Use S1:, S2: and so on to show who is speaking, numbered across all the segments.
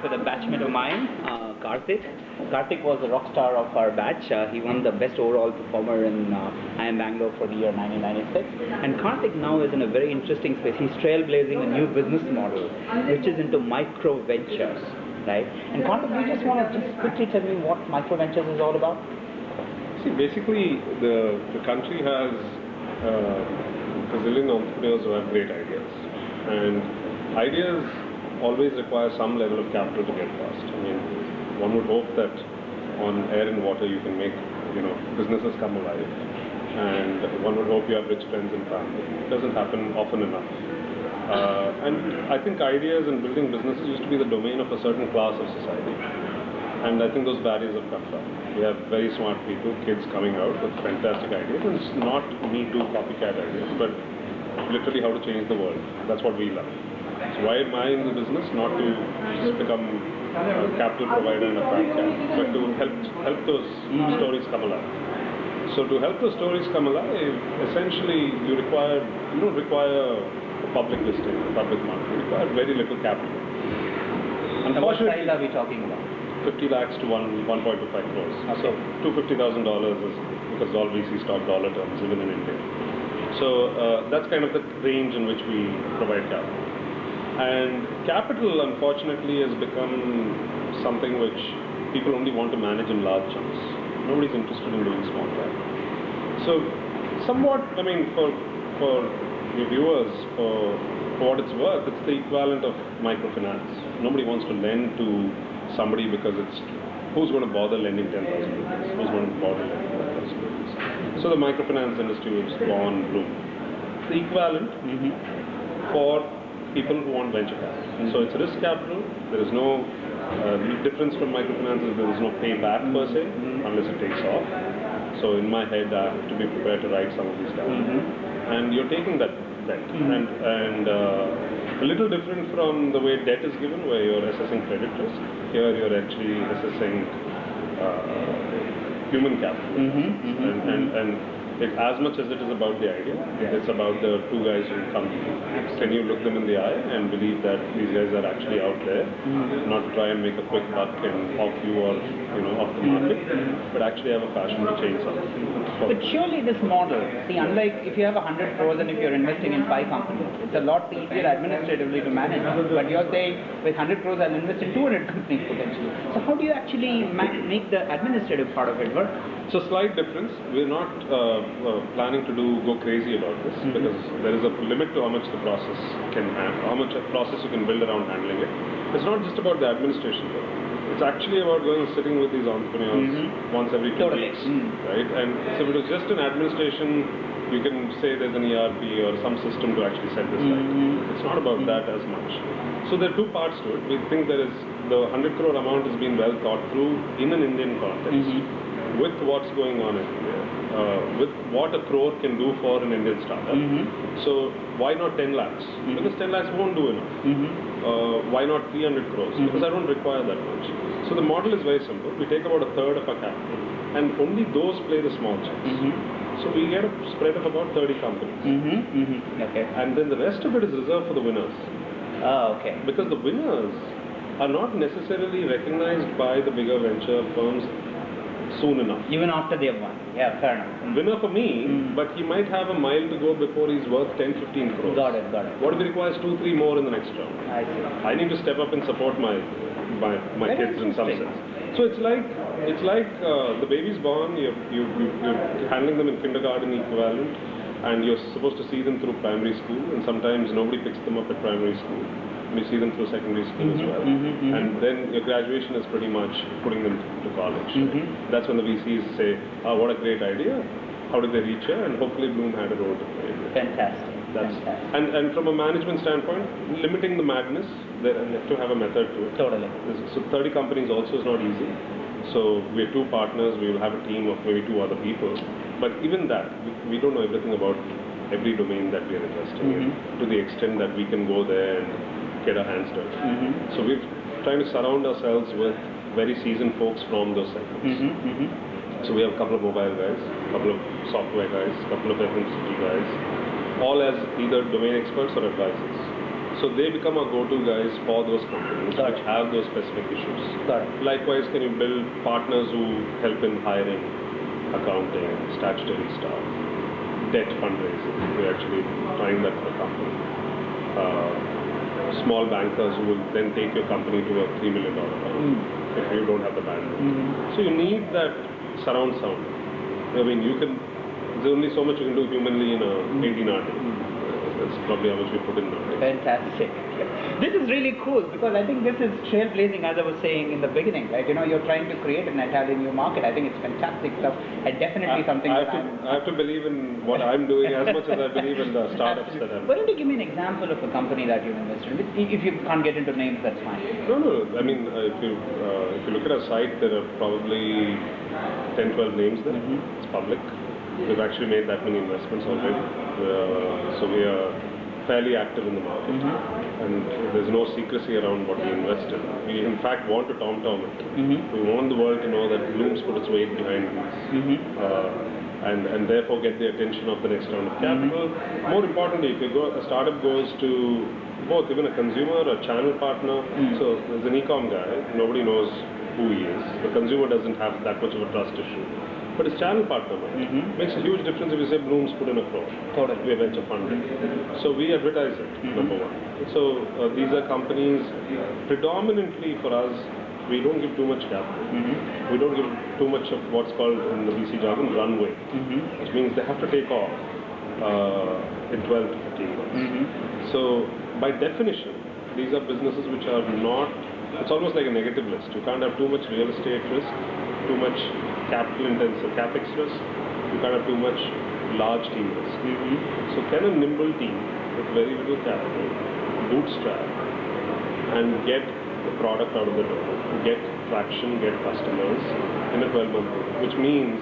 S1: with a batchmate of mine, Karthik. Karthik was the rock star of our batch. He won the best overall performer in IIM Bangalore for the year 1996. And Karthik now is in a very interesting space. He's trailblazing a new business model, which is into micro ventures, right? And Karthik, do you just want to just quickly tell me what micro ventures is all about?
S2: See, basically, the country has Brazilian entrepreneurs who have great ideas, and ideas always require some level of capital to get past. I mean, one would hope that on air and water you can make, businesses come alive, and one would hope you have rich friends and family. It doesn't happen often enough. And I think ideas and building businesses used to be the domain of a certain class of society. And I think those barriers have come down. We have very smart people, kids coming out with fantastic ideas, and it's not me to copycat ideas, but literally how to change the world. That's what we love. So why am I in the business? Not to just become a capital provider and a fat cat, but to help those stories come alive. So to help those stories come alive, essentially you don't require a public listing, a public market. You require very little capital.
S1: And what size are we talking about?
S2: 50 lakhs to 1.25 crores.
S1: Okay.
S2: So $250,000 is, because all VC stock dollar terms, even in India. So that's kind of the range in which we provide capital. And capital, unfortunately, has become something which people only want to manage in large chunks. Nobody's interested in doing small cap. So somewhat, I mean, for your viewers, for what it's worth, it's the equivalent of microfinance. Nobody wants to lend to somebody because who's going to bother lending 10,000 rupees? Who's going to bother lending 10,000 rupees? So the microfinance industry was born, bloomed. The equivalent for people who want venture capital. So it's risk capital. There is no difference from microfinance. There is no payback per se unless it takes off. So in my head, I have to be prepared to write some of these down. And you're taking that bet. And a little different from the way debt is given, where you're assessing credit risk. Here you're actually assessing human capital. And as much as it is about the idea, it's about the two guys who come to you. Can you look them in the eye and believe that these guys are actually out there, not to try and make a quick buck and off you or off the market, but actually have a passion to change something.
S1: But surely this model, see, unlike if you have 100 crores and if you're investing in 5 companies, it's a lot easier administratively to manage. But you're saying with 100 crores I'll invest in 200 companies potentially. So how do you actually make the administrative part of it work?
S2: So slight difference. We're not planning to go crazy about this because there is a limit to how much the process can handle, how much a process you can build around handling it. It's not just about the administration though. It's actually about going and sitting with these entrepreneurs once every 2 weeks, right? And so if it was just an administration, you can say there's an ERP or some system to actually set this right. It's not about that as much. So there are two parts to it. We think there is the 100 crore amount has been well thought through in an Indian context. With what's going on in India, with what a crore can do for an Indian startup. So why not 10 lakhs? Because 10 lakhs won't do enough. Why not 300 crores? Because I don't require that much. So the model is very simple. We take about a third of our capital and only those play the small checks. So we get a spread of about 30 companies.
S1: Okay.
S2: And then the rest of it is reserved for the winners.
S1: Okay.
S2: Because the winners are not necessarily recognized by the bigger venture firms soon enough.
S1: Even after they have won. Yeah, fair enough.
S2: Winner for me, but he might have a mile to go before he's worth 10-15 crores.
S1: Got it.
S2: What if he requires 2-3 more in the next round?
S1: I see.
S2: I need to step up and support my kids in some sense. So it's like the baby's born, you're handling them in kindergarten equivalent, and you're supposed to see them through primary school, and sometimes nobody picks them up at primary school. You see them through secondary school as well. And then your graduation is pretty much putting them to college. That's when the VCs say, what a great idea. How did they reach here? And hopefully Bloom had a role to play.
S1: Fantastic.
S2: And from a management standpoint, limiting the madness, they have to have a method to it.
S1: Totally.
S2: So 30 companies also is not easy. So we're 2 partners, we will have a team of maybe 2 other people. But even that, we don't know everything about every domain that we are investing in, to the extent that we can go there and get our hands dirty. So we're trying to surround ourselves with very seasoned folks from those segments. So we have a couple of mobile guys, a couple of software guys, a couple of FMCG guys, all as either domain experts or advisors. So they become our go-to guys for those companies
S1: Got
S2: which
S1: it.
S2: have those specific issues.
S1: Got it.
S2: Likewise, can you build partners who help in hiring, accounting, statutory staff, debt fundraising? We're actually trying that for a company. Small bankers who will then take your company to a $3 million round if you don't have the bandwidth. So you need that surround sound. I mean, there's only so much you can do humanly in a 18-hour day. That's probably how much we put in nowadays.
S1: Fantastic. This is really cool because I think this is trailblazing, as I was saying in the beginning, right? You know, you're trying to create an entirely new market. I think it's fantastic stuff and definitely something
S2: I
S1: that
S2: have to believe in what I'm doing as much as I believe in the startups that I'm.
S1: Why don't you give me an example of a company that you've invested in? If you can't get into names, that's fine.
S2: No. I mean, if you look at our site, there are probably 10, 12 names there. It's public. We've actually made that many investments already. So we are fairly active in the market. And there's no secrecy around what we invest in. We in fact want to tom-tom it. We want the world to know that Bloom's put its weight behind these. And therefore get the attention of the next round of capital. More importantly, if a startup goes to both even a consumer, a channel partner, so there's an e-com guy, nobody knows who he is. The consumer doesn't have that much of a trust issue. But his channel partner makes a huge difference if you say Bloom's put in $1 crore.
S1: Totally.
S2: We are venture funded. So we advertise it, number one. So these are companies, predominantly for us, we don't give too much capital. We don't give too much of what's called in the VC jargon runway, which means they have to take off in 12 to 15 months. So by definition, these are businesses which are not, it's almost like a negative list. You can't have too much real estate risk, too much capital intensive capex risk, you can't have too much large team risk. So can a nimble team with very little capital bootstrap and get the product out of the door, get traction, get customers in a 12-month period, which means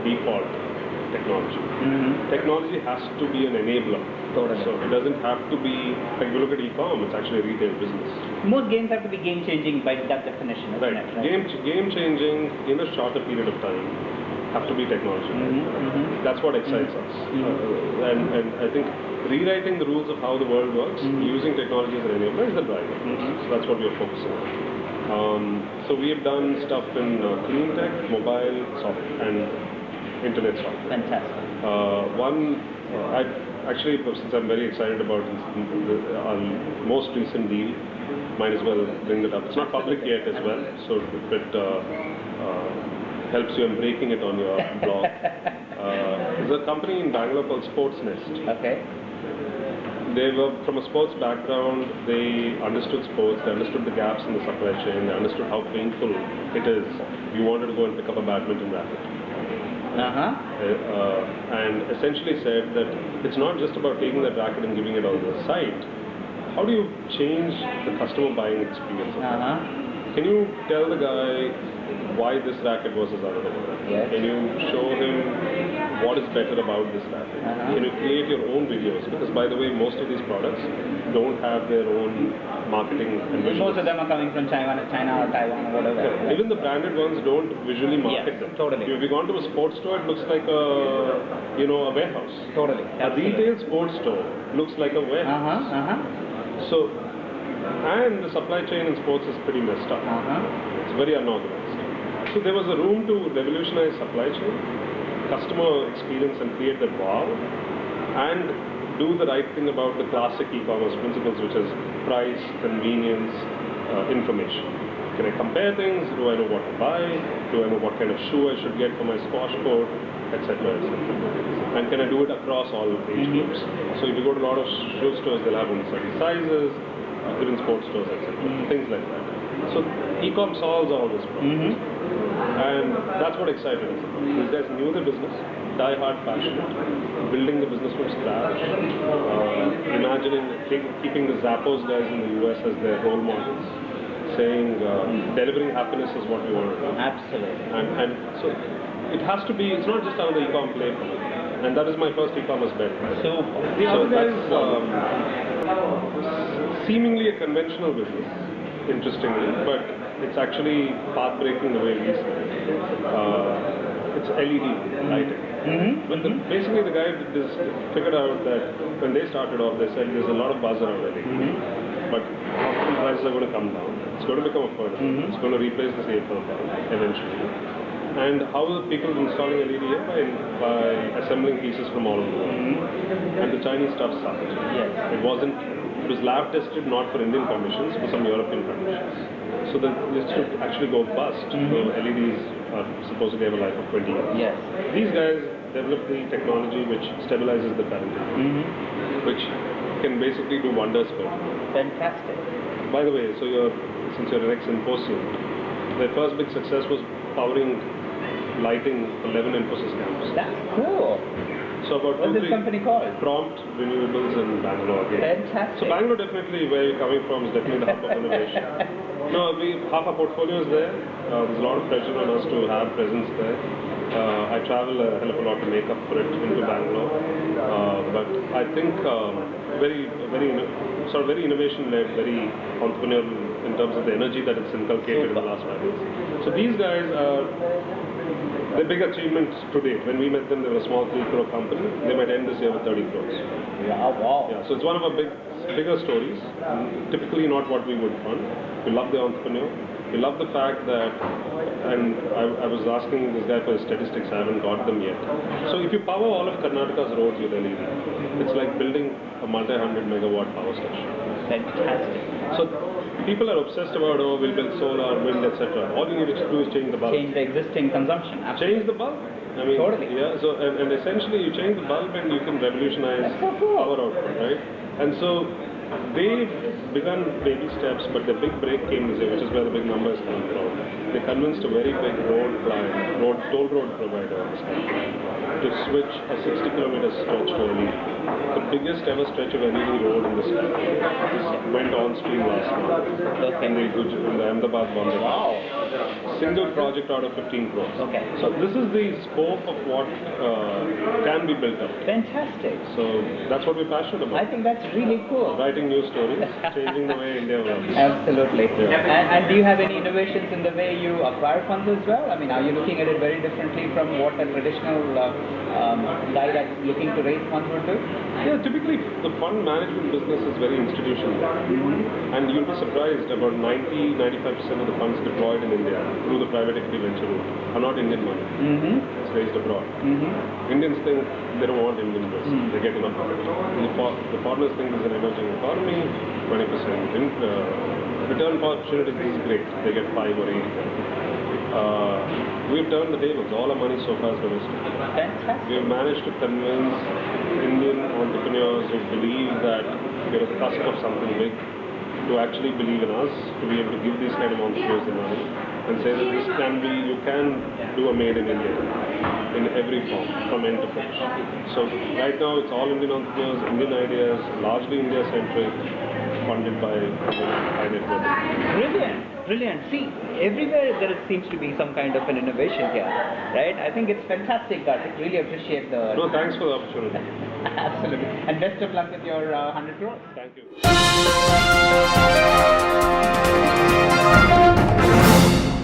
S2: default technology. Technology has to be an enabler.
S1: Totally.
S2: So it doesn't have to be, like if you look at e-com, it's actually a retail business.
S1: Most games have to be game changing by that definition, isn't
S2: Right.
S1: it? Right.
S2: Game changing in a shorter period of time have to be technology. That's what excites us. And I think rewriting the rules of how the world works, using technology as an enabler is the driver. So that's what we are focusing on. So we have done stuff in clean tech, mobile, software, and internet software.
S1: Fantastic.
S2: Actually, since I'm very excited about our most recent deal, might as well bring it up. It's not public yet as well, so if it helps you in breaking it on your blog. There's a company in Bangalore called Sports Nest.
S1: Okay.
S2: They were from a sports background, they understood sports, they understood the gaps in the supply chain, they understood how painful it is. You wanted to go and pick up a badminton racket. And essentially said that it's not just about taking that racket and giving it on the site. How do you change the customer buying experience of that? Can you tell the guy why this racket versus another one?
S1: Yes.
S2: Can you show him what is better about this racket? Can you create your own videos? Because by the way, most of these products don't have their own marketing and visuals.
S1: Most of them are coming from China or Taiwan or whatever.
S2: Yeah. Even the branded ones don't visually market them.
S1: Totally.
S2: If you gone to a sports store, it looks like a warehouse.
S1: Totally.
S2: A retail sports store looks like a warehouse. So, and the supply chain in sports is pretty messed up. It's very unorganized. So there was a room to revolutionize supply chain, customer experience, and create that wow, and do the right thing about the classic e-commerce principles, which is price, convenience, information. Can I compare things? Do I know what to buy? Do I know what kind of shoe I should get for my squash court, etc., etc. And can I do it across all age groups? So if you go to a lot of shoe stores, they'll have in certain sizes, even sports stores, etc. Things like that. So e-com solves all these problems. And that's what excited us. These guys knew the business, die-hard passionate, building the business from scratch, keeping the Zappos guys in the US as their role models, saying delivering happiness is what we want to do.
S1: Absolutely.
S2: And so it has to be, it's not just another e-com play for me. And that is my first e-commerce bet.
S1: So
S2: the other guys, seemingly a conventional business, interestingly, but it's actually path-breaking the way we see it. It's LED lighting. But basically the guy figured out that when they started off, they said there's a lot of buzz around LED. but hospital prices are going to come down. It's going to become affordable. It's going to replace the CFL bulb eventually. And how are people installing LED here? By assembling pieces from all over the world. And the Chinese stuff sucked.
S1: Yes.
S2: It was lab tested not for Indian conditions, for some European conditions. So that this should actually go bust. The LEDs are supposedly have a life of 20 years.
S1: Yes.
S2: These guys developed the technology which stabilizes the current, which can basically do wonders for you.
S1: Fantastic.
S2: By the way, since you're an ex-Infosys, their first big success was powering lighting 11 Infosys campuses.
S1: That's cool.
S2: So about
S1: What's this company called?
S2: Prompt Renewables in Bangalore again.
S1: Fantastic.
S2: So Bangalore definitely, where you're coming from, is definitely the hub of innovation. No, half our portfolio is there. There's a lot of pressure on us to have presence there. I travel a hell of a lot to make up for it into Bangalore. But I think very innovation-led, very entrepreneurial in terms of the energy that it's inculcated in the last 5 years. So these guys are the big achievements to date. When we met them, they were a small 3 crore company. They might end this year with 30 crores.
S1: Yeah, wow.
S2: Yeah, so it's one of our bigger stories. Typically not what we would fund. We love the entrepreneur. We love the fact that, and I was asking this guy for his statistics, I haven't got them yet. So if you power all of Karnataka's roads with LED, it's like building a multi-100 megawatt power station.
S1: Fantastic.
S2: So people are obsessed about, we'll build solar, wind, etc. All you need to do is change the bulb.
S1: Change the existing consumption.
S2: Change the bulb. I mean,
S1: totally.
S2: Yeah. So and essentially, you change the bulb and you can revolutionize power output, right? And so they've begun baby steps, but the big break came this year, which is where the big numbers come from. They convinced a very big toll road provider in this country to switch a 60-kilometer stretch to LED. The biggest ever stretch of LED road in this country. This went on stream last month in the Ahmedabad Bombay.
S1: Wow.
S2: Single project out of 15 crores.
S1: Okay.
S2: So this is the scope of what can be built up.
S1: Fantastic.
S2: So that's what we're passionate about.
S1: I think that's really cool.
S2: Writing new stories, changing the way India works.
S1: Absolutely.
S2: Yeah.
S1: And do you have any innovations in the way you acquire funds as well? I mean, are you looking at it very differently from what a traditional guy that's looking to raise funds would do?
S2: Yeah, typically the fund management business is very institutional. And you'll be surprised, about 90-95% of the funds deployed in India through the private equity venture route are not Indian money. It's raised abroad. Indians think they don't want Indian risk. They get enough of it. The foreigners think there's an emerging economy, 20% return for opportunities is great. They get 5 or 8. We've turned the tables. All our money so far is domestic.
S1: Fantastic.
S2: We've managed to convince Indian entrepreneurs who believe that we're at the cusp of something big to actually believe in us, to be able to give these kind of entrepreneurs the money and say that you can do a made in India in every form, from end to finish. So right now it's all Indian entrepreneurs, Indian ideas, largely India-centric, funded by high net worth.
S1: Brilliant. See, everywhere there seems to be some kind of an innovation here, right? I think it's fantastic, Karthik. Really appreciate the...
S2: No, thanks for the opportunity.
S1: Absolutely. And best of luck with your 100 crores.
S2: Thank you.